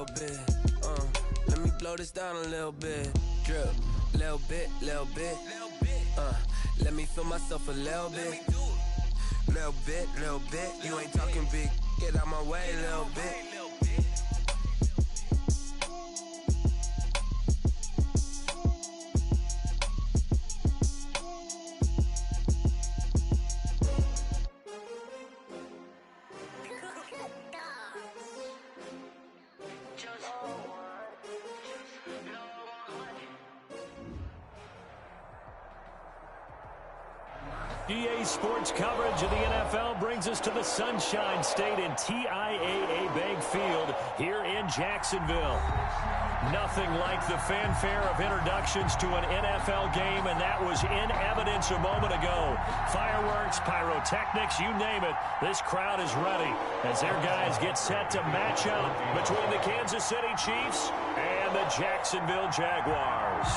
little bit. Let me blow this down a little bit. Drip, little bit, little bit. Let me feel myself a little bit. Little bit, little bit. You ain't talking big. Get out my way a little bit. EA Sports coverage of the NFL brings us to the Sunshine State in TIAA Bank Field here in Jacksonville. Nothing like the fanfare of introductions to an NFL game, and that was in evidence a moment ago. Fireworks, pyrotechnics, you name it. This crowd is ready as their guys get set to match up between the Kansas City Chiefs and the Jacksonville Jaguars.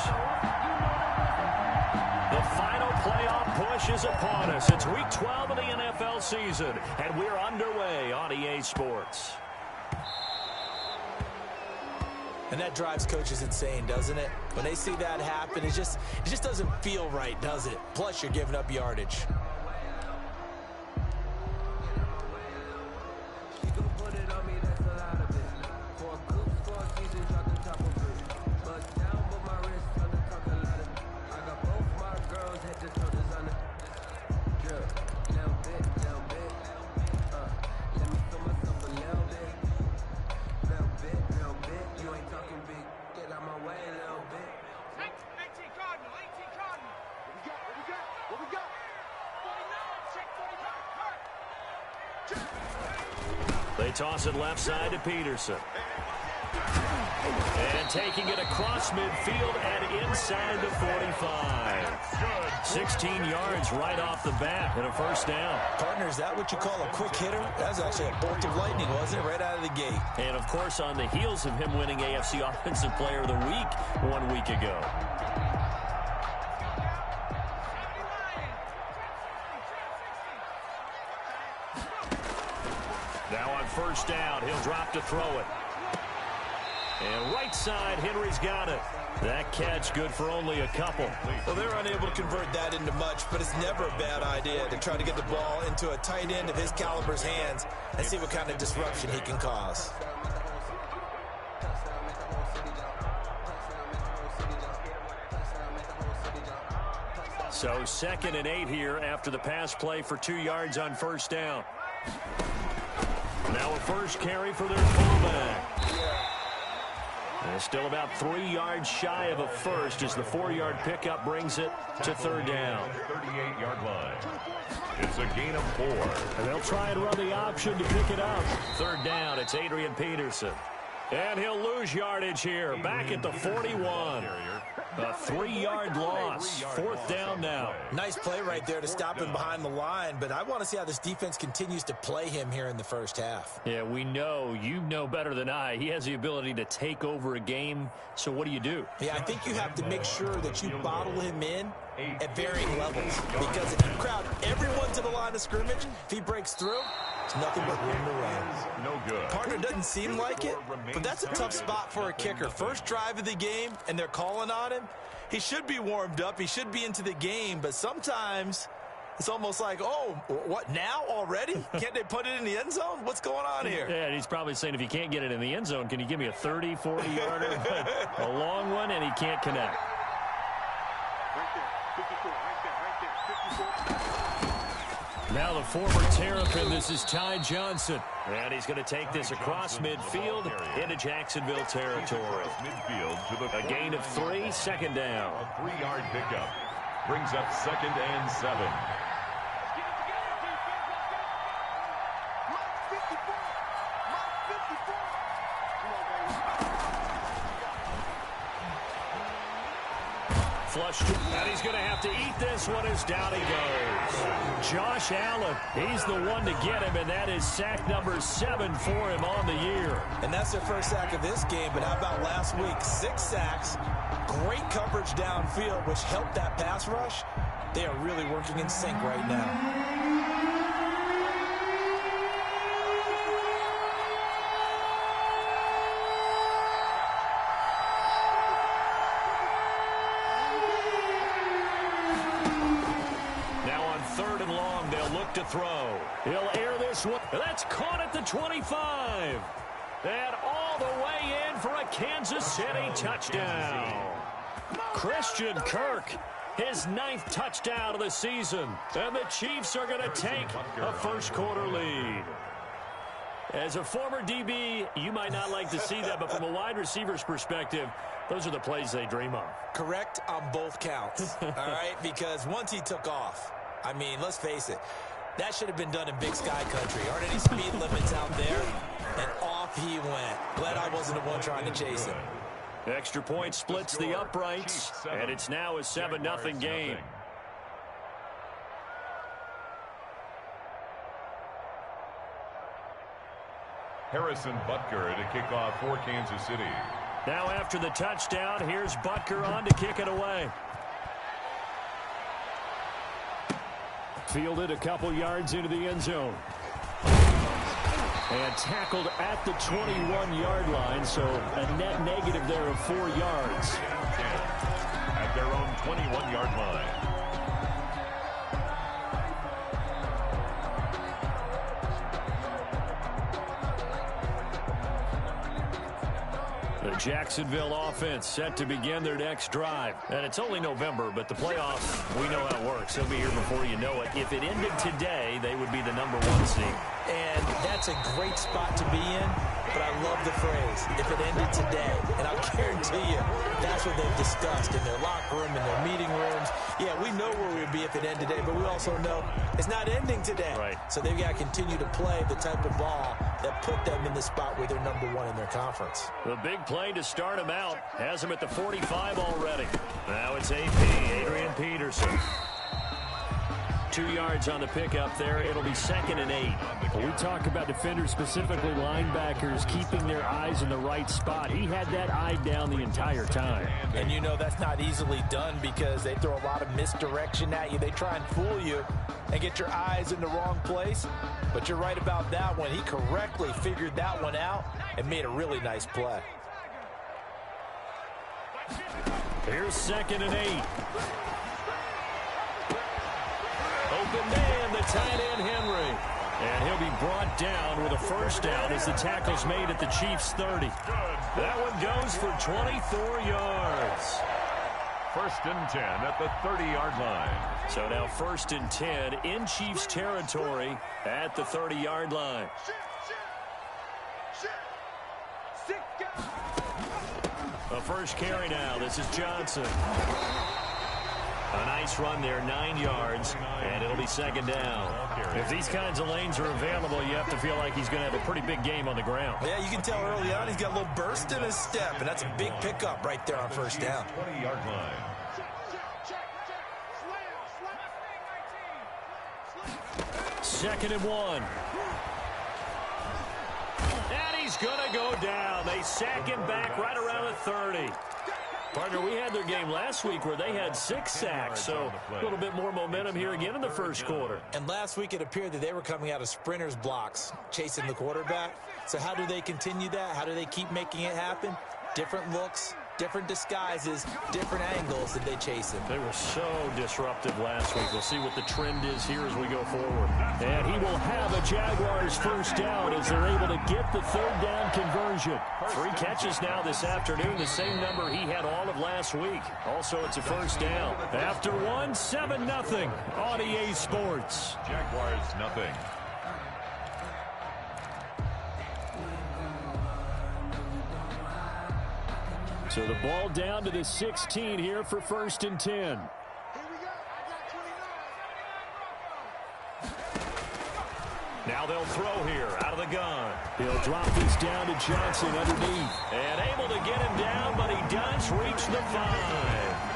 The final playoff push is upon us. It's Week 12 of the NFL season, and we're underway on EA Sports. And that drives coaches insane, doesn't it? When they see that happen, it just doesn't feel right, does it? Plus, you're giving up yardage. They toss it left side to Peterson. And taking it across midfield and inside the 45. 16 yards right off the bat and a first down. Partner, is that what you call a quick hitter? That was actually a bolt of lightning, wasn't it? Right out of the gate. And, of course, on the heels of him winning AFC Offensive Player of the Week 1 week ago. Now on first down, he'll drop to throw it. And right side, Henry's got it. That catch good for only a couple. Well, they're unable to convert that into much, but it's never a bad idea to try to get the ball into a tight end of his caliber's hands and see what kind of disruption he can cause. So 2nd and 8 here after the pass play for 2 yards on first down. Now a first carry for their fullback. And still about 3 yards shy of a first as the 4-yard pickup brings it to third down. 38-yard line. It's a gain of 4. And they'll try and run the option to pick it up. Third down, it's Adrian Peterson. And he'll lose yardage here, back at the 41. A 3-yard loss. 4th down now. Nice play right there to stop him behind the line, but I want to see how this defense continues to play him here in the first half. Yeah, we know, you know better than I, he has the ability to take over a game. So what do you do? Yeah, I think you have to make sure that you bottle him in at varying levels, because if you crowd everyone to the line of scrimmage, if he breaks through, it's nothing but room to run. No good. Partner, doesn't seem like it, but that's a tough spot for a kicker. First drive of the game, and they're calling on him. He should be warmed up. He should be into the game, but sometimes it's almost like, oh, what, now already? Can't they put it in the end zone? What's going on here? Yeah, and he's probably saying, if you can't get it in the end zone, can you give me a 30, 40-yarder? A long one, and he can't connect. Now the former Terrapin, this is Ty Johnson. And he's going to take this across midfield into Jacksonville territory. A gain of 3, 2nd down. A 3-yard pickup brings up 2nd and 7. Flushed, and he's going to have to eat this one as down he goes. Josh Allen, he's the one to get him, and that is sack number 7 for him on the year. And that's their first sack of this game, but how about last week? 6 sacks, great coverage downfield, which helped that pass rush. They are really working in sync right now. throw. He'll air this one. That's caught at the 25. And all the way in for a Kansas City touchdown. Christian Kirk, his 9th touchdown of the season. And the Chiefs are going to take a first-quarter lead. As a former DB, you might not like to see that, but from a wide receiver's perspective, those are the plays they dream of. Correct on both counts, all right? Because once he took off, I mean, let's face it, that should have been done in Big Sky country. Aren't any speed limits out there? And off he went. Glad I wasn't the one trying to chase him. Extra point splits the uprights, and it's now a 7-0 game. Harrison Butker to kick off for Kansas City. Now after the touchdown, here's Butker on to kick it away. Fielded a couple yards into the end zone. And tackled at the 21-yard line, so a net negative there of 4 yards. At their own 21-yard line. The Jacksonville offense set to begin their next drive. And it's only November, but the playoffs, we know how it works. They'll be here before you know it. If it ended today, they would be the #1 seed. And that's a great spot to be in, but I love the phrase, if it ended today. And I'll guarantee you, that's what they've discussed in their locker room, in their meeting rooms. Yeah, we know where we would be if it ended today, but we also know it's not ending today. Right. So they've got to continue to play the type of ball that put them in the spot where they're #1 in their conference. The big play to start him out has him at the 45 already. Now it's AP, Adrian Peterson. 2 yards on the pickup there. It'll be 2nd and 8. We talk about defenders, specifically linebackers, keeping their eyes in the right spot. He had that eye down the entire time. And you know that's not easily done because they throw a lot of misdirection at you. They try and fool you and get your eyes in the wrong place. But you're right about that one. He correctly figured that one out and made a really nice play. Here's 2nd and 8. Open man, the tight end Henry. And he'll be brought down with a first down as the tackle's made at the Chiefs' 30. That one goes for 24 yards. 1st and 10 at the 30-yard line. So now 1st and 10 in Chiefs territory at the 30-yard line. A first carry now. This is Johnson. A nice run there, 9 yards, and it'll be 2nd down. If these kinds of lanes are available, you have to feel like he's going to have a pretty big game on the ground. Yeah, you can tell early on he's got a little burst in his step, and that's a big pickup right there on first down. 20-yard line. Second and 1. And he's going to go down. They sack him back right around the 30. Partner, we had their game last week where they had 6 sacks, so a little bit more momentum here again in the first quarter. And last week it appeared that they were coming out of sprinters blocks, chasing the quarterback. So how do they continue that? How do they keep making it happen? Different looks, different disguises, different angles that they chase him. They were so disruptive last week. We'll see what the trend is here as we go forward. And he will have a Jaguars first down as they're able to get the 3rd down conversion. 3 catches now this afternoon, the same number he had all of last week. Also, it's a first down. After 1, 7-0 on EA Sports. Jaguars nothing. So the ball down to the 16 here for 1st and 10. Now they'll throw here out of the gun. He'll drop this down to Johnson underneath. And able to get him down, but he does reach the 5.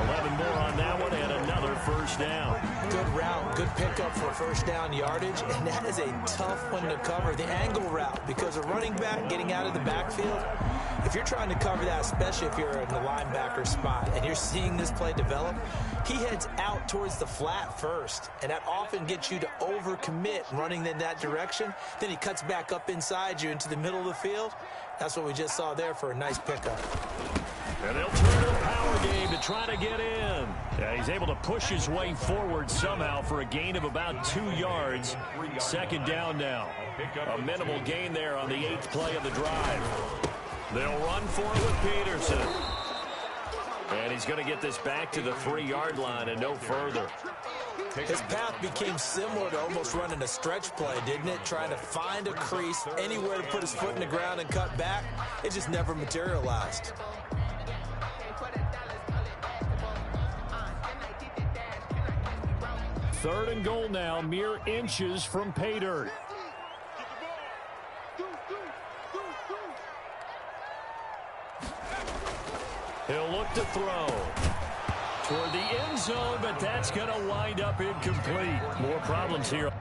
11 more on that one and another first down. Good route, good pickup for first down yardage, and that is a tough one to cover, the angle route, because a running back getting out of the backfield, if you're trying to cover that, especially if you're in the linebacker spot and you're seeing this play develop, he heads out towards the flat first, and that often gets you to overcommit running in that direction. Then he cuts back up inside you into the middle of the field. That's what we just saw there for a nice pickup. And they'll turn to the power game to try to get in. Yeah, he's able to push his way forward somehow for a gain of about 2 yards. Second down now. A minimal gain there on the 8th play of the drive. They'll run for it with Peterson. And he's going to get this back to the 3-yard line and no further. His path became similar to almost running a stretch play, didn't it? Trying to find a crease, anywhere to put his foot in the ground and cut back. It just never materialized. Third and goal now, mere inches from pay dirt. He'll look to throw toward the end zone, but that's going to wind up incomplete. More problems here.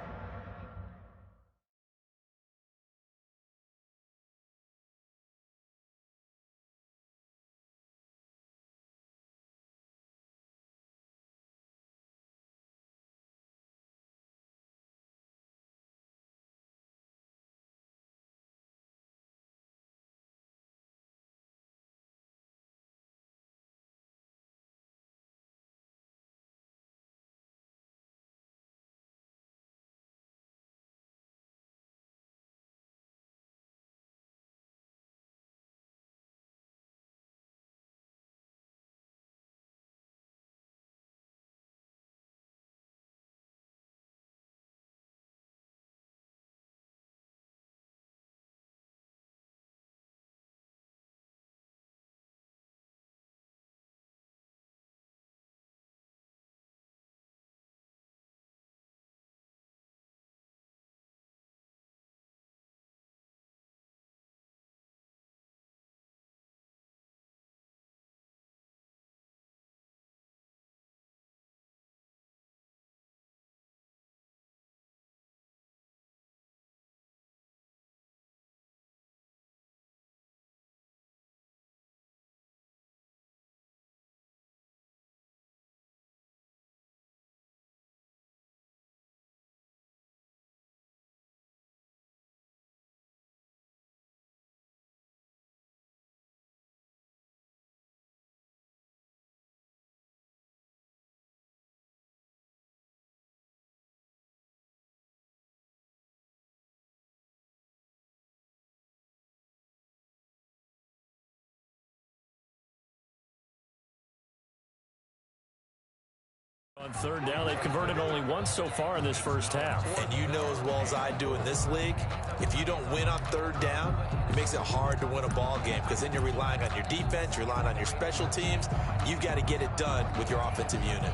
On third down, they've converted only once so far in this first half. And you know as well as I do in this league, if you don't win on third down, it makes it hard to win a ball game because then you're relying on your defense, you're relying on your special teams. You've got to get it done with your offensive unit.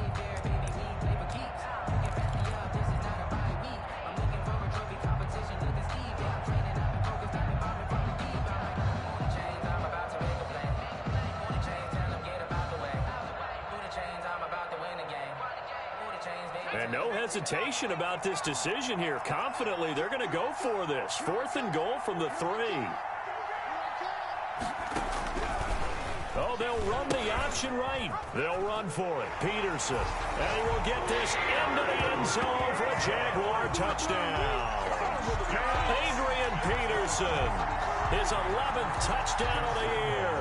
And no hesitation about this decision here. Confidently, they're going to go for this. 4th and goal from the 3. Oh, they'll run the option right. They'll run for it. Peterson. And he will get this into the end zone for a Jaguar touchdown. Adrian Peterson, his 11th touchdown of the year.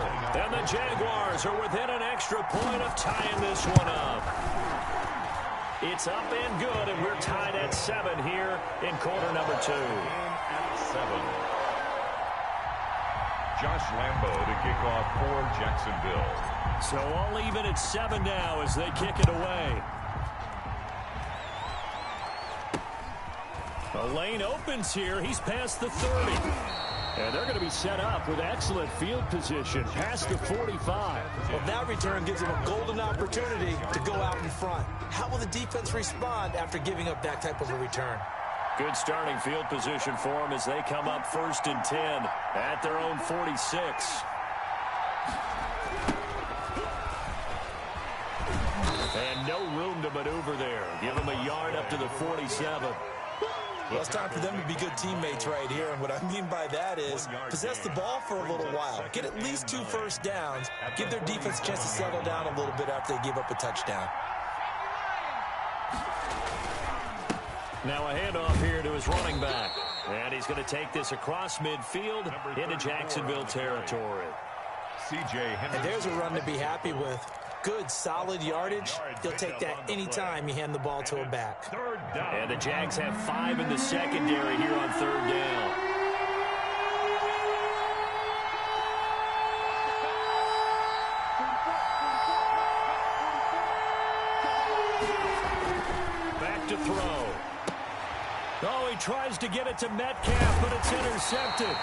And the Jaguars are within an extra point of tying this one up. It's up and good, and we're tied at 7 here in quarter number 2. At 7. Josh Lambo to kick off for Jacksonville. So all even at 7 now as they kick it away. A lane opens here. He's past the 30. And they're going to be set up with excellent field position past the 45. Well, that return gives them a golden opportunity to go out in front. How will the defense respond after giving up that type of a return? Good starting field position for them as they come up 1st and 10 at their own 46. And no room to maneuver there. Give them a yard up to the 47. Well, it's time for them to be good teammates right here, and what I mean by that is possess the ball for a little while. Get at least 2 first downs. Give their defense a chance to settle down a little bit after they give up a touchdown. Now a handoff here to his running back. And he's going to take this across midfield into Jacksonville territory. C.J. Henderson. And there's a run to be happy with. Good, solid yardage. He'll take that anytime you hand the ball to a back. And the Jags have 5 in the secondary here on 3rd down. Back to throw. Oh, he tries to get it to Metcalf, but it's intercepted.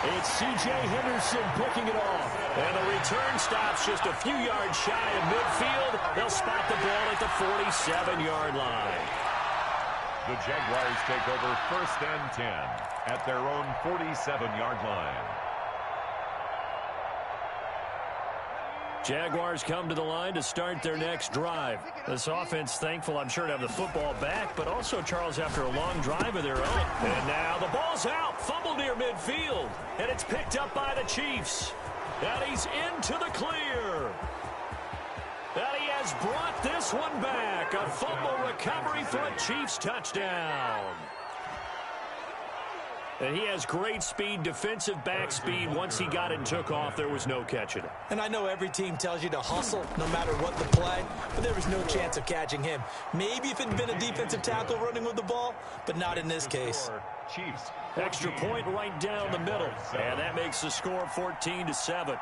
It's C.J. Henderson picking it off. And the return stops just a few yards shy of midfield. They'll spot the ball at the 47-yard line. The Jaguars take over 1st and 10 at their own 47-yard line. Jaguars come to the line to start their next drive. This offense thankful, I'm sure, to have the football back, but also, Charles, after a long drive of their own. And now the ball's out, fumbled near midfield, and it's picked up by the Chiefs. And he's into the clear. And he has brought this one back. A fumble recovery for a Chiefs touchdown. And he has great speed, defensive back speed. Once he got it and took off, there was no catching it. And I know every team tells you to hustle no matter what the play, but there was no chance of catching him. Maybe if it had been a defensive tackle running with the ball, but not in this case. Chiefs. Extra point right down the middle. And that makes the score 14-7.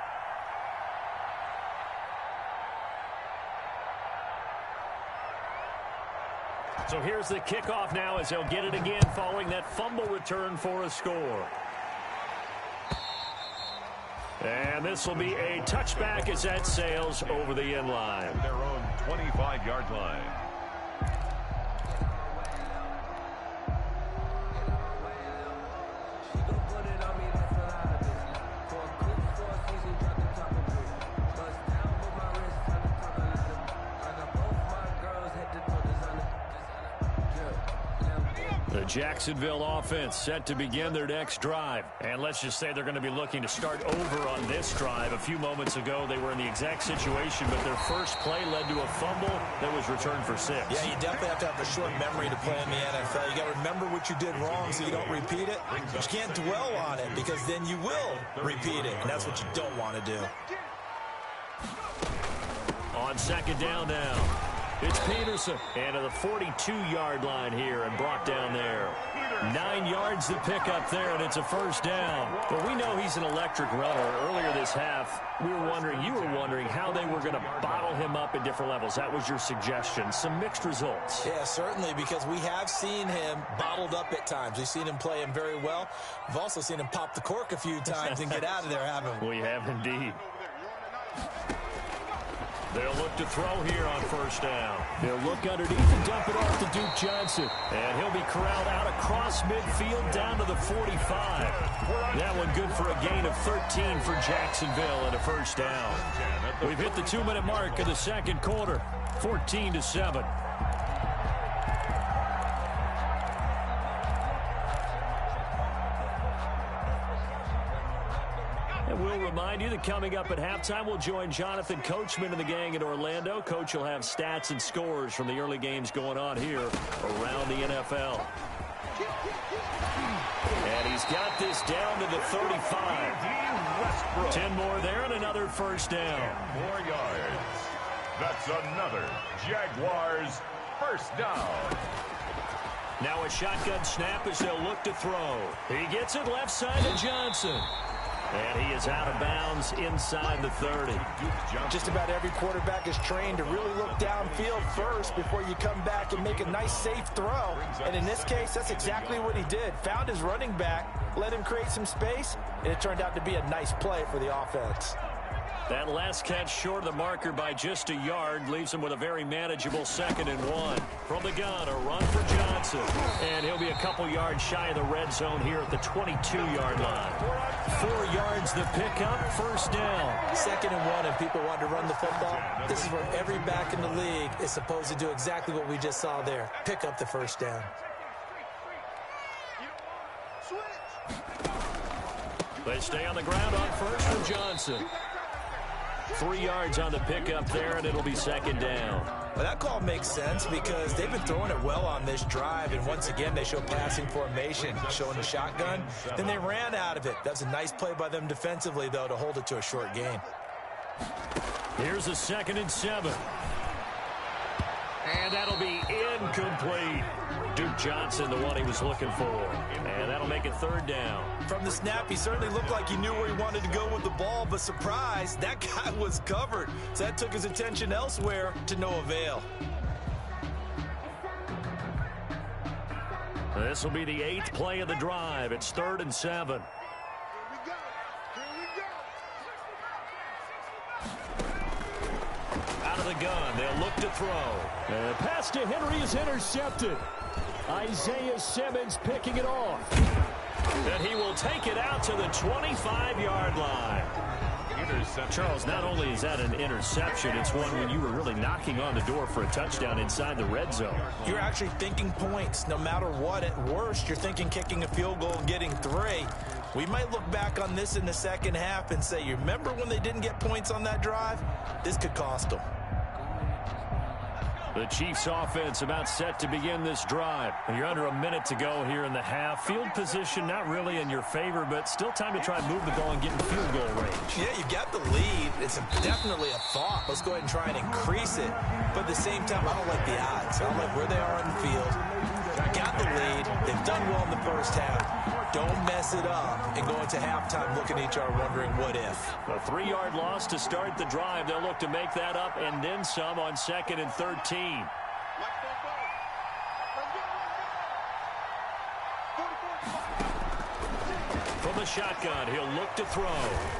So here's the kickoff now as they'll get it again following that fumble return for a score. And this will be a touchback as that sails over the end line. Their own 25-yard line. The Jacksonville offense set to begin their next drive. And let's just say they're going to be looking to start over on this drive. A few moments ago, they were in the exact situation, but their first play led to a fumble that was returned for 6. Yeah, you definitely have to have a short memory to play in the NFL. You got to remember what you did wrong so you don't repeat it. But you can't dwell on it because then you will repeat it, and that's what you don't want to do. On 2nd down now. It's Peterson, and to the 42-yard line here and brought down there. 9 yards to pick up there, and it's a 1st down. But we know he's an electric runner. Earlier this half, you were wondering how they were going to bottle him up at different levels. That was your suggestion. Some mixed results. Yeah, certainly, because we have seen him bottled up at times. We've seen him play him very well. We've also seen him pop the cork a few times and get out of there, haven't we? We have indeed. They'll look to throw here on 1st down. They'll look underneath and dump it off to Duke Johnson. And he'll be corralled out across midfield down to the 45. That one good for a gain of 13 for Jacksonville and a 1st down. We've hit the 2-minute mark of the 2nd quarter. 14-7. We'll remind you that coming up at halftime, we'll join Jonathan Coachman and the gang in Orlando. Coach will have stats and scores from the early games going on here around the NFL. And he's got this down to the 35. 10 more there and another 1st down. 10 more yards. That's another Jaguars 1st down. Now a shotgun snap as they'll look to throw. He gets it left side to Johnson. And he is out of bounds inside the 30. Just about every quarterback is trained to really look downfield first before you come back and make a nice, safe throw. And in this case, that's exactly what he did. Found his running back, let him create some space, and it turned out to be a nice play for the offense. That last catch short of the marker by just a yard leaves him with a very manageable 2nd and 1. From the gun, a run for Johnson. And he'll be a couple yards shy of the red zone here at the 22-yard line. 4 yards the pickup, 1st down. 2nd and 1, and people want to run the football. This is where every back in the league is supposed to do exactly what we just saw there. Pick up the 1st down. They stay on the ground on 1st from Johnson. 3 yards on the pickup there, and it'll be second down. Well, that call makes sense because they've been throwing it well on this drive, and once again, they show passing formation, showing the shotgun. Then they ran out of it. That's a nice play by them defensively, though, to hold it to a short gain. Here's a 2nd and 7. And that'll be incomplete. Duke Johnson, the one he was looking for. And that'll make it 3rd down. From the snap, he certainly looked like he knew where he wanted to go with the ball, but surprise, that guy was covered. So that took his attention elsewhere to no avail. This will be the 8th play of the drive. It's 3rd and 7. Out of the gun, they'll look to throw. And pass to Henry is intercepted. Isaiah Simmons picking it off. And he will take it out to the 25-yard line. Charles, not only is that an interception, it's one when you were really knocking on the door for a touchdown inside the red zone. You're actually thinking points. No matter what, at worst, you're thinking kicking a field goal and getting 3. We might look back on this in the second half and say, you remember when they didn't get points on that drive? This could cost them. The Chiefs offense about set to begin this drive. You're under a minute to go here in the half. Field position not really in your favor, but still time to try and move the ball and get in field goal range. Yeah, you got the lead. It's definitely a thought. Let's go ahead and try and increase it. But at the same time, I don't like the odds. I don't like where they are on the field. Got the lead. They've done well in the first half. Don't mess it up and go into halftime looking at each other wondering what if. A 3-yard loss to start the drive. They'll look to make that up and then some on 2nd and 13. From the shotgun, he'll look to throw.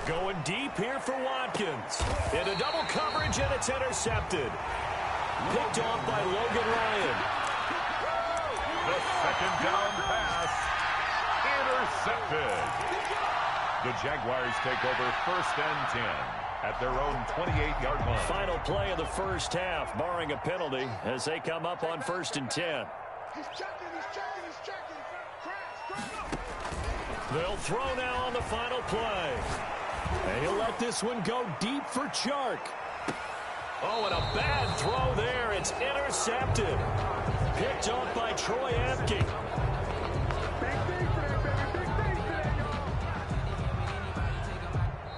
Going deep here for Watkins. Into double coverage, and it's intercepted. Picked off by Logan Ryan. The 2nd down pass. Intercepted. The Jaguars take over 1st and 10 at their own 28-yard line. Final play of the first half, barring a penalty, as they come up on 1st and 10. He's checking. They'll throw now on the final play. And he'll let this one go deep for Chark. Oh, and a bad throw there. It's intercepted. Picked off by Troy Apke.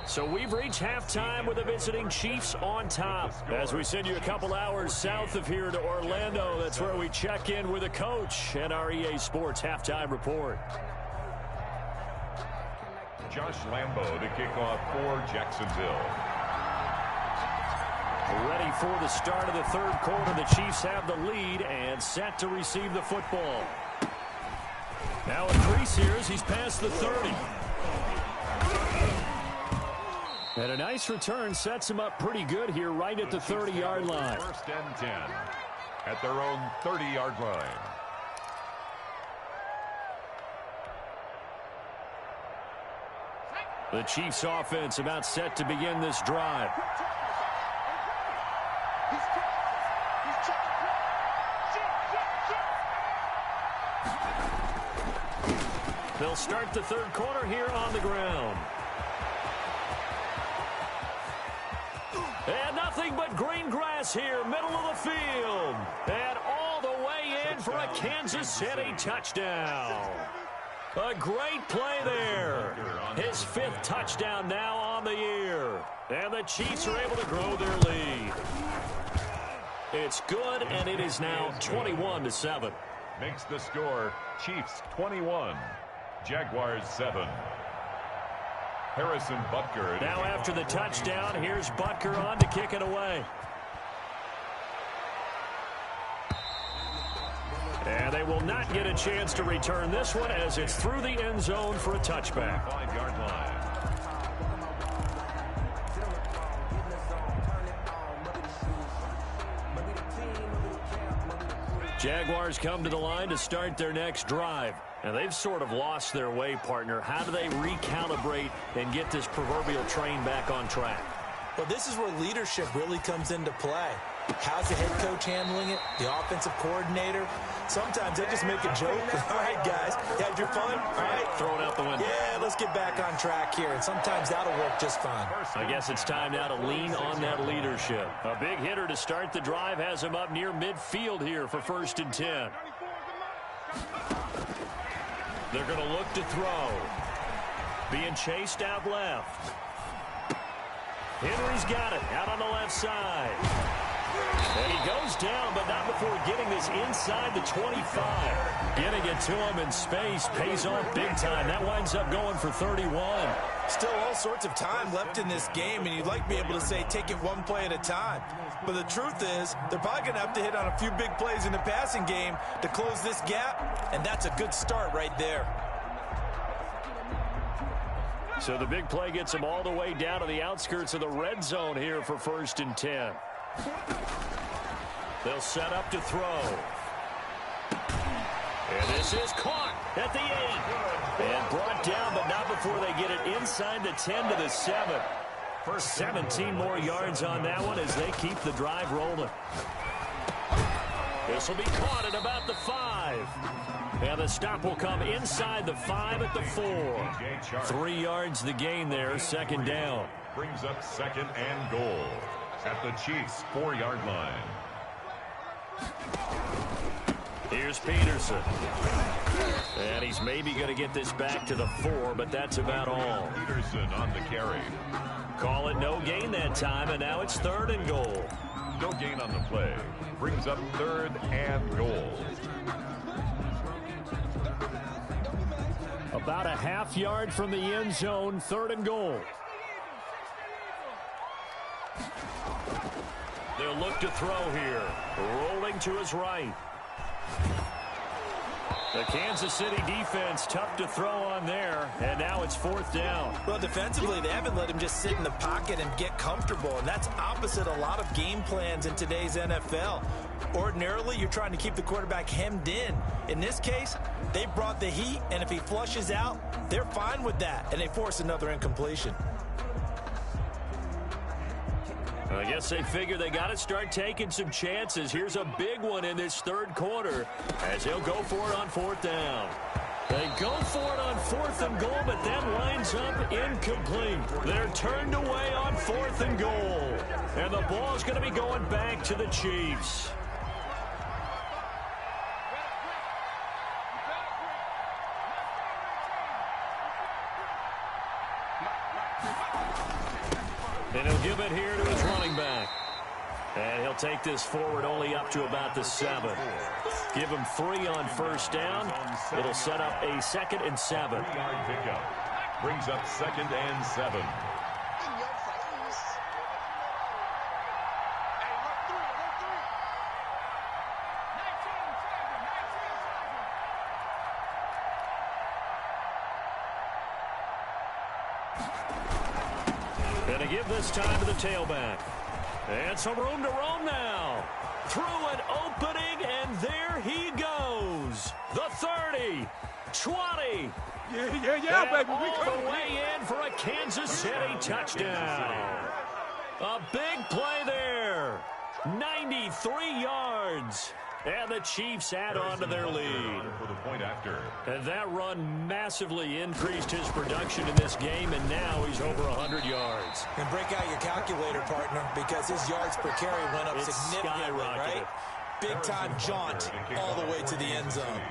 So we've reached halftime with the visiting Chiefs on top. As we send you a couple hours south of here to Orlando, that's where we check in with the coach and our EA Sports halftime report. Josh Lambo to kick off for Jacksonville. Ready for the start of the 3rd quarter. The Chiefs have the lead and set to receive the football. Now a crease here as he's past the 30. And a nice return sets him up pretty good here right at the 30-yard line. 1st and 10 at their own 30-yard line. The Chiefs offense about set to begin this drive. They'll start the 3rd quarter here on the ground. And nothing but green grass here, middle of the field. And all the way in for a Kansas City touchdown. A great play there. His 5th touchdown now on the year. And the Chiefs are able to grow their lead. It's good, and it is now 21-7. Makes the score Chiefs 21, Jaguars 7. Harrison Butker. Now after the touchdown, here's Butker on to kick it away. And they will not get a chance to return this one as it's through the end zone for a touchback. 5-yard line. Jaguars come to the line to start their next drive. And they've sort of lost their way, partner. How do they recalibrate and get this proverbial train back on track? Well, this is where leadership really comes into play. How's the head coach handling it? The offensive coordinator? Sometimes they just make a joke. All right, guys, you had your fun? All right. Throw it out the window. Yeah, let's get back on track here, and sometimes that'll work just fine. I guess it's time now to lean on that leadership. A big hitter to start the drive has him up near midfield here for 1st and 10. They're going to look to throw. Being chased out left. Henry's got it out on the left side. And he goes down, but not before getting this inside the 25. Getting it to him in space pays off big time. That winds up going for 31. Still all sorts of time left in this game, and you'd like to be able to say take it one play at a time. But the truth is, they're probably going to have to hit on a few big plays in the passing game to close this gap, and that's a good start right there. So the big play gets them all the way down to the outskirts of the red zone here for 1st and 10. They'll set up to throw. And this is caught at the 8. And brought down, but not before they get it inside the 10 to the 7. For 17 more yards on that one as they keep the drive rolling. This will be caught at about the 5. And the stop will come inside the 5 at the 4. 3 yards the gain there, 2nd down. Brings up 2nd and goal at the Chiefs' 4-yard line. Here's Peterson. And he's maybe going to get this back to the 4, but that's about all. Peterson on the carry. Call it no gain that time, and now it's 3rd and goal. No gain on the play. Brings up 3rd and goal. About a half yard from the end zone, 3rd and goal. They'll look to throw here. Rolling to his right. The Kansas City defense tough to throw on there, and now it's 4th down. Well, defensively, they haven't let him just sit in the pocket and get comfortable, and that's opposite a lot of game plans in today's NFL. Ordinarily, you're trying to keep the quarterback hemmed in. In this case, they brought the heat, and if he flushes out, they're fine with that, and they force another incompletion. I guess they figure they got to start taking some chances. Here's a big one in this 3rd quarter as they'll go for it on 4th down. They go for it on 4th and goal, but that winds up incomplete. They're turned away on 4th and goal. And the ball's going to be going back to the Chiefs. And he'll give it here to his running back. And he'll take this forward only up to about the 7. Give him 3 on 1st down. It'll set up a 2nd and 7. 3-yard pickup. Brings up 2nd and 7. Going to give this time to the tailback. And some room to roam now. Through an opening, and there he goes. The 30, 20. Yeah, baby. All the way in for a Kansas City touchdown. A big play there. 93 yards. And the Chiefs add on to their lead. For the point after. And that run massively increased his production in this game, and now he's over 100 yards. And break out your calculator, partner, because his yards per carry went up significantly, right? Big-time jaunt all the way to the end zone.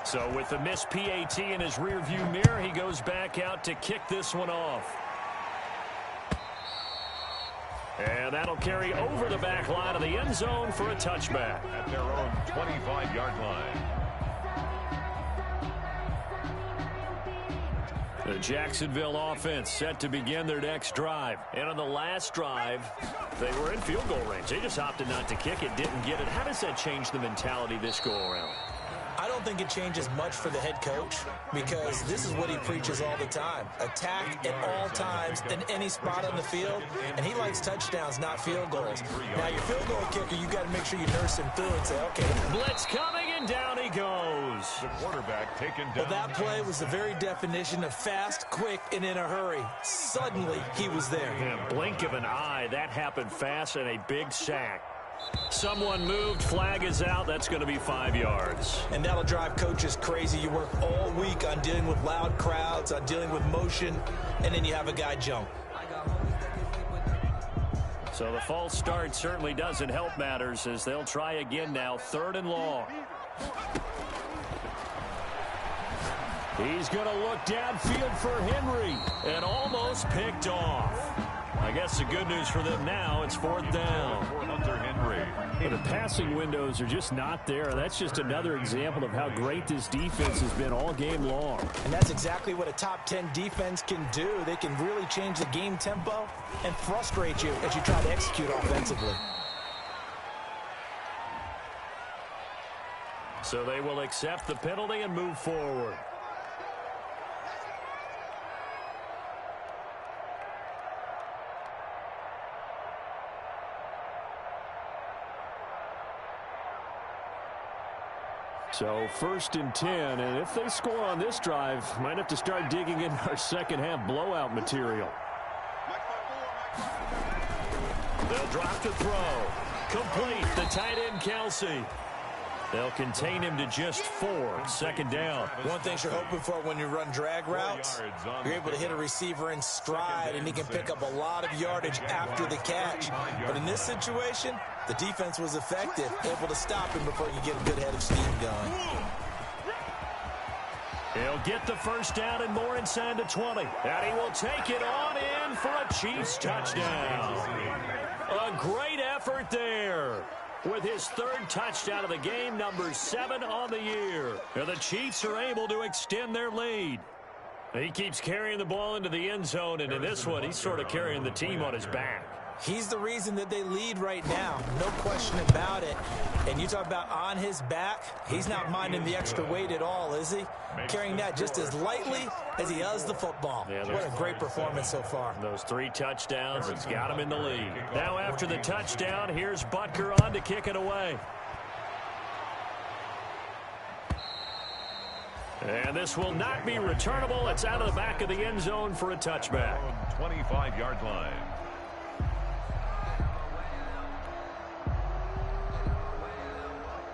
So with the missed PAT in his rearview mirror, he goes back out to kick this one off. And that'll carry over the back line of the end zone for a touchback. At their own 25-yard line. The Jacksonville offense set to begin their next drive. And on the last drive, they were in field goal range. They just opted not to kick it, didn't get it. How does that change the mentality this go-around? I don't think it changes much for the head coach because this is what he preaches all the time. Attack at all times in any spot on the field, and he likes touchdowns, not field goals. Now, your field goal kicker, you got to make sure you nurse him through and say, okay. Blitz coming, and down he goes. The quarterback taken down. Well, that play was the very definition of fast, quick, and in a hurry. Suddenly, he was there. In a blink of an eye, that happened fast and a big sack. Someone moved. Flag is out. That's going to be 5 yards. And that'll drive coaches crazy. You work all week on dealing with loud crowds, on dealing with motion, and then you have a guy jump. So the false start certainly doesn't help matters as they'll try again now. 3rd and long. He's going to look downfield for Henry and almost picked off. I guess the good news for them now, it's 4th down. Hunter Henry. The passing windows are just not there. That's just another example of how great this defense has been all game long. And that's exactly what a top 10 defense can do. They can really change the game tempo and frustrate you as you try to execute offensively. So they will accept the penalty and move forward. So 1st and 10, and if they score on this drive, might have to start digging in our second half blowout material. They'll drop the throw. Complete. The tight end, Kelsey. They'll contain him to just 4. 2nd down. One thing you're hoping for when you run drag routes, you're able to hit a receiver in stride, and he can pick up a lot of yardage after the catch. But in this situation, the defense was effective, able to stop him before you get a good head of steam going. He'll get the 1st down and more inside the 20. And he will take it on in for a Chiefs touchdown. A great effort there. With his 3rd touchdown of the game, number 7 on the year. And the Chiefs are able to extend their lead. He keeps carrying the ball into the end zone, and in this one, he's sort of carrying the team on his back. He's the reason that they lead right now, no question about it. And you talk about on his back, he's not minding the extra weight at all, is he? Carrying that just as lightly as he does the football. Yeah, what a great performance so far. Those 3 touchdowns, it's got him in the lead. Now after the touchdown, here's Butker on to kick it away. And this will not be returnable. It's out of the back of the end zone for a touchback. 25-yard line.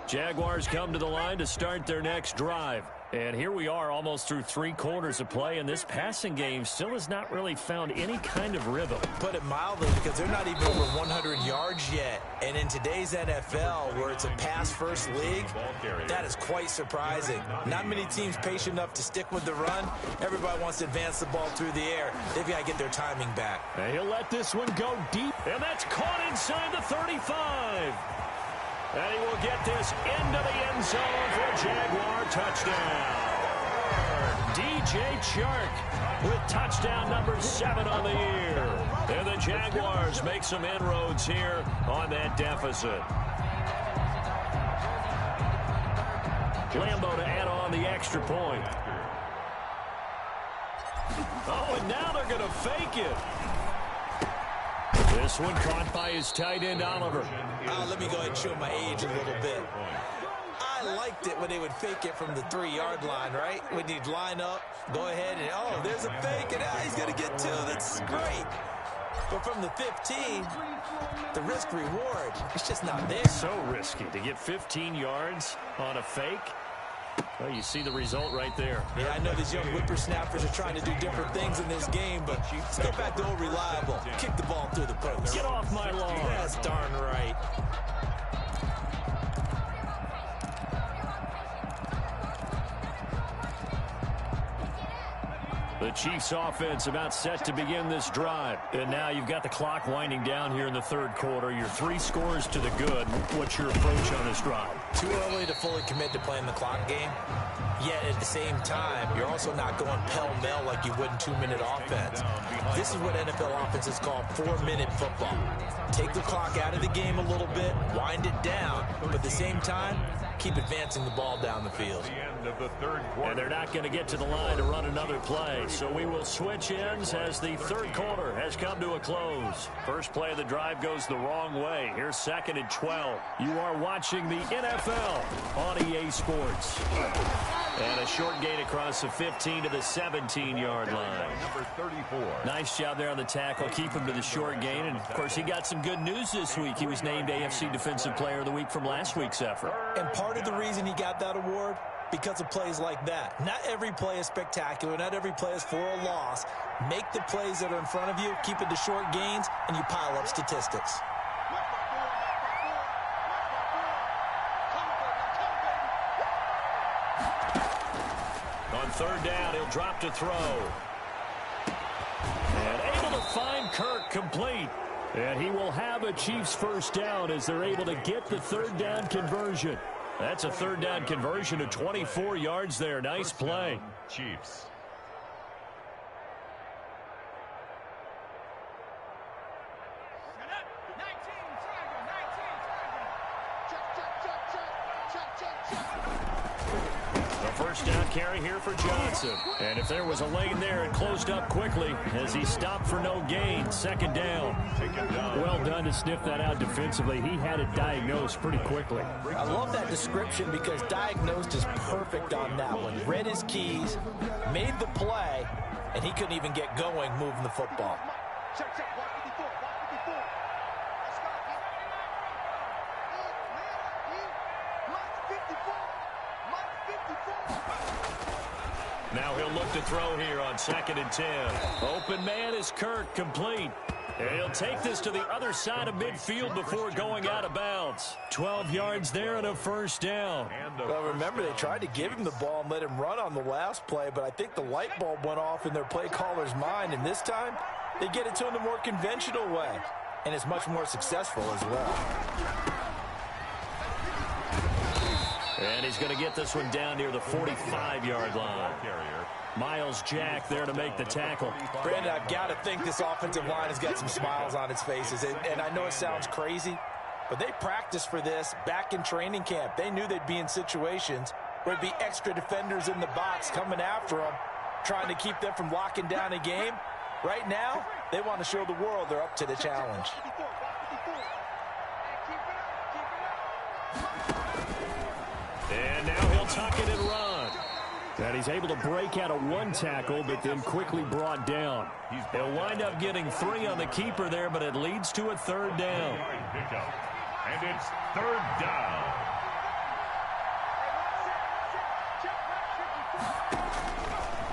Jaguars come to the line to start their next drive. And here we are almost through 3 quarters of play, and this passing game still has not really found any kind of rhythm. Put it mildly, because they're not even over 100 yards yet. And in today's NFL, where it's a pass-first league, that is quite surprising. Not many teams patient enough to stick with the run. Everybody wants to advance the ball through the air. They've got to get their timing back. And he'll let this one go deep. And that's caught inside the 35. And he will get this into the end zone for a Jaguar touchdown. DJ Chark with touchdown number 7 on the year. And the Jaguars make some inroads here on that deficit. Lambo to add on the extra point. Oh, and now they're going to fake it. This one caught by his tight end, Oliver. Let me go ahead and show my age a little bit. I liked it when they would fake it from the 3-yard line, right? When you'd line up, go ahead, and oh, there's a fake, and he's going to get 2. That's great. But from the 15, the risk-reward, it's just not there. So risky to get 15 yards on a fake. Well, you see the result right there. Yeah, I know these young whippersnappers are trying to do different things in this game, but let's get back to old reliable. Kick the ball through the post. Get off my lawn. That's darn right. The Chiefs offense about set to begin this drive. And now you've got the clock winding down here in the 3rd quarter. Your 3 scores to the good. What's your approach on this drive? Too early to fully commit to playing the clock game. Yet at the same time, you're also not going pell-mell like you would in 2-minute offense. This is what NFL offenses call 4-minute football. Take the clock out of the game a little bit, wind it down, but at the same time, keep advancing the ball down the field. And they're not going to get to the line to run another play. So we will switch ends as the 3rd quarter has come to a close. First play of the drive goes the wrong way. Here's 2nd and 12. You are watching the NFL on EA Sports. And a short gain across the 15 to the 17-yard line. Number 34. Nice job there on the tackle. Keep him to the short gain. And, of course, he got some good news this week. He was named AFC Defensive Player of the Week from last week's effort. And part of the reason he got that award, because of plays like that. Not every play is spectacular. Not every play is for a loss. Make the plays that are in front of you, keep it to short gains, and you pile up statistics. On third down, he'll drop to throw. And able to find Kirk complete. And he will have a Chiefs first down as they're able to get the third down conversion. That's a third down conversion of 24 yards there. Nice play. Chiefs. First down carry here for Johnson. And if there was a lane there, it closed up quickly as he stopped for no gain. Second down. Well done to sniff that out defensively. He had it diagnosed pretty quickly. I love that description because diagnosed is perfect on that one. Read his keys, made the play, and he couldn't even get going moving the football. Now he'll look to throw here on 2nd and 10. Open man is Kirk, complete. And he'll take this to the other side of midfield before going out of bounds. 12 yards there and a first down. Well, remember, they tried to give him the ball and let him run on the last play, but I think the light bulb went off in their play caller's mind, and this time they get it to him the more conventional way, and it's much more successful as well. And he's going to get this one down near the 45-yard line. Miles Jack there to make the tackle. Brandon, I've got to think this offensive line has got some smiles on its faces. And I know it sounds crazy, but they practiced for this back in training camp. They knew they'd be in situations where there'd be extra defenders in the box coming after them, trying to keep them from locking down a game. Right now, they want to show the world they're up to the challenge. And now he'll tuck it and run. And he's able to break out of one tackle, but then quickly brought down. He'll wind up getting 3 on the keeper there, but it leads to a third down. And it's third down.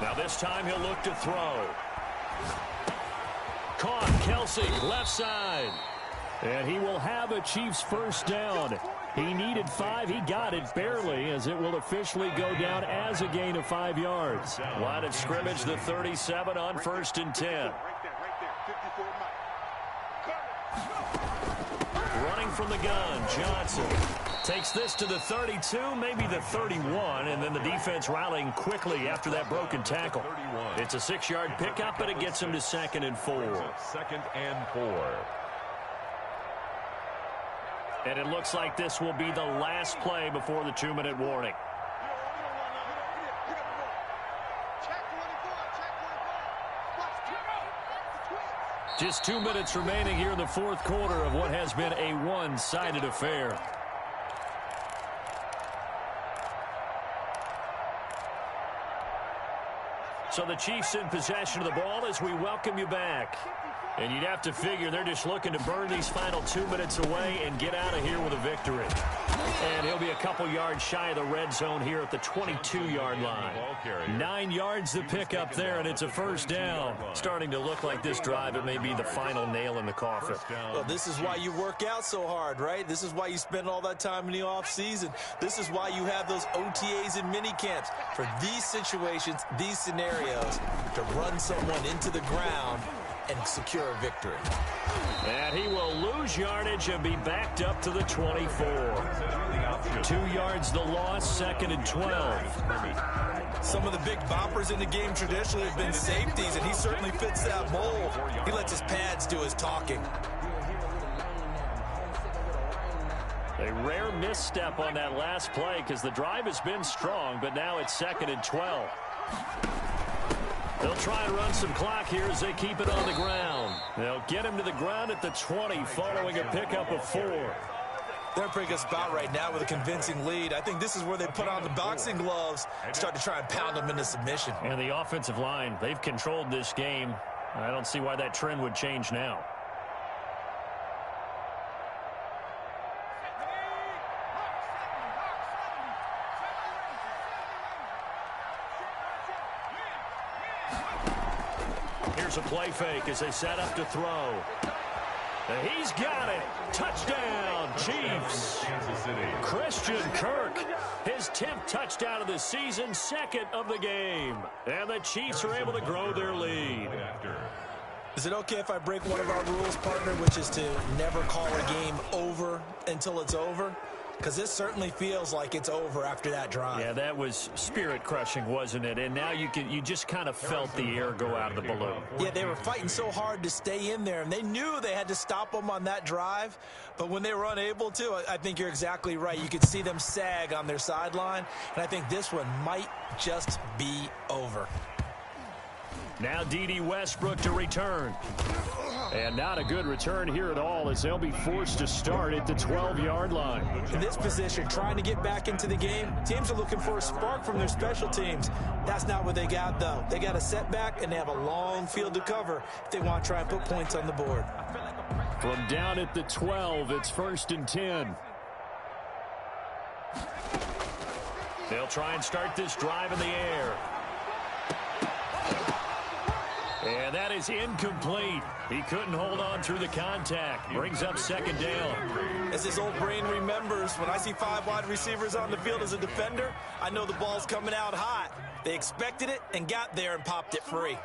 Now this time he'll look to throw. Caught, Kelsey, left side. And he will have a Chiefs first down. He needed 5. He got it barely, as it will officially go down as a gain of 5 yards. Line of scrimmage, the 37 on 1st and 10. Running from the gun, Johnson takes this to the 32, maybe the 31, and then the defense rallying quickly after that broken tackle. It's a 6-yard pickup, but it gets him to 2nd and 4. 2nd and 4. And it looks like this will be the last play before the 2-minute warning. Just 2 minutes remaining here in the 4th quarter of what has been a one-sided affair. So the Chiefs in possession of the ball as we welcome you back. And you'd have to figure they're just looking to burn these final 2 minutes away and get out of here with a victory. And he'll be a couple yards shy of the red zone here at the 22-yard line. 9 yards to pick up there, and it's a first down. Starting to look like this drive, it may be the final nail in the coffin. Well, this is why you work out so hard, right? This is why you spend all that time in the offseason. This is why you have those OTAs and mini camps. For these situations, these scenarios, to run someone into the ground and secure a victory. And he will lose yardage and be backed up to the 24. 2 yards the loss, 2nd and 12. Some of the big boppers in the game traditionally have been safeties, and he certainly fits that mold. He lets his pads do his talking. A rare misstep on that last play because the drive has been strong, but now it's 2nd and 12. They'll try and run some clock here as they keep it on the ground. They'll get him to the ground at the 20 following a pickup of 4. They're in a pretty good spot right now with a convincing lead. I think this is where they put on the boxing gloves and start to try and pound them into submission. And the offensive line, they've controlled this game. I don't see why that trend would change now. Here's a play fake as they set up to throw. He's got it. Touchdown, Chiefs. Christian Kirk, his 10th touchdown of the season, second of the game. And the Chiefs are able to grow their lead. Is it okay if I break one of our rules, partner, which is to never call a game over until it's over? Because this certainly feels like it's over after that drive. Yeah, that was spirit-crushing, wasn't it? And now you just kind of felt the air go out of the balloon. Yeah, they were fighting so hard to stay in there, and they knew they had to stop them on that drive. But when they were unable to, I think you're exactly right. You could see them sag on their sideline, and I think this one might just be over. Now D.D. Westbrook to return. And not a good return here at all as they'll be forced to start at the 12-yard line. In this position, trying to get back into the game, teams are looking for a spark from their special teams. That's not what they got, though. They got a setback, and they have a long field to cover if they want to try and put points on the board. From down at the 12, it's 1st and 10. They'll try and start this drive in the air. And that is incomplete. He couldn't hold on through the contact. Brings up 2nd down. As his old brain remembers, when I see 5 wide receivers on the field as a defender, I know the ball's coming out hot. They expected it and got there and popped it free.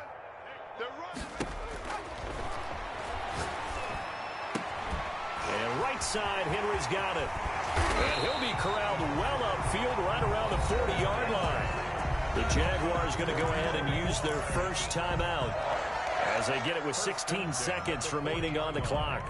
And right side, Henry's got it. And he'll be corralled well upfield right around the 40-yard line. The Jaguars going to go ahead and use their first timeout as they get it with 16 seconds remaining on the clock.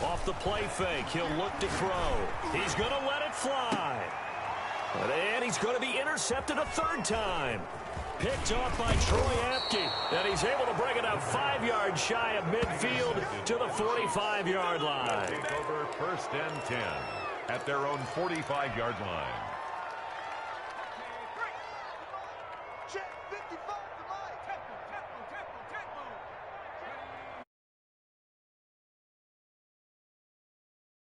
Off the play fake, he'll look to throw. He's going to let it fly. And he's going to be intercepted a 3rd time. Picked off by Troy Apke, and he's able to bring it up 5 yards shy of midfield to the 45-yard line. Take over 1st and 10 at their own 45-yard line.